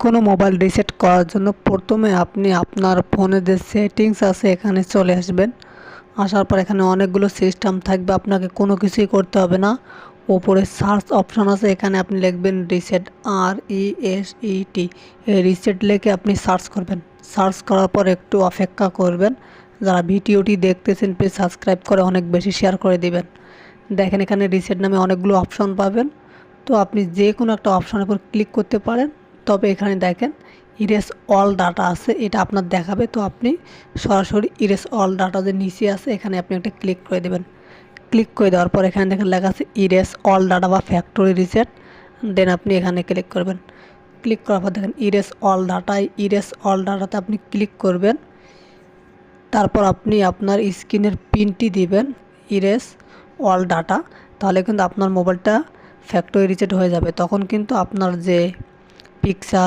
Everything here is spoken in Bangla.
কোনো মোবাইল রিসেট করার জন্য প্রথমে আপনি আপনার ফোনে যে সেটিংস আছে এখানে চলে আসবেন। আসার পর এখানে অনেকগুলো সিস্টেম থাকবে, আপনাকে কোনো কিছুই করতে হবে না। ওপরে সার্চ অপশন আছে, এখানে আপনি লিখবেন রিসেট, RESET। এই রিসেট লিখে আপনি সার্চ করবেন। সার্চ করার পর একটু অপেক্ষা করবেন। যারা ভিডিওটি দেখতেছেন প্লিজ সাবস্ক্রাইব করে অনেক বেশি শেয়ার করে দিবেন। দেখেন এখানে রিসেট নামে অনেকগুলো অপশন পাবেন, তো আপনি যে কোনো একটা অপশনের উপর ক্লিক করতে পারেন। তবে এখানে দেখেন ইরেজ অল ডাটা আছে, এটা আপনার দেখাবে। তো আপনি সরাসরি ইরেজ অল ডাটা যে নিচে আছে এখানে আপনি একটা ক্লিক করে দেবেন। ক্লিক করে দেওয়ার পর এখানে দেখেন লেখা আছে ইরেজ অল ডাটা বা ফ্যাক্টরি রিসেট। দেন আপনি এখানে ক্লিক করবেন। ক্লিক করার পর দেখেন ইরেজ অল ডাটায়, ইরেজ অল ডাটাতে আপনি ক্লিক করবেন। তারপর আপনি আপনার স্ক্রিনের পিনটি দিবেন ইরেজ অল ডাটা, তাহলে কিন্তু আপনার মোবাইলটা ফ্যাক্টরি রিসেট হয়ে যাবে। তখন কিন্তু আপনার যে পিকচার,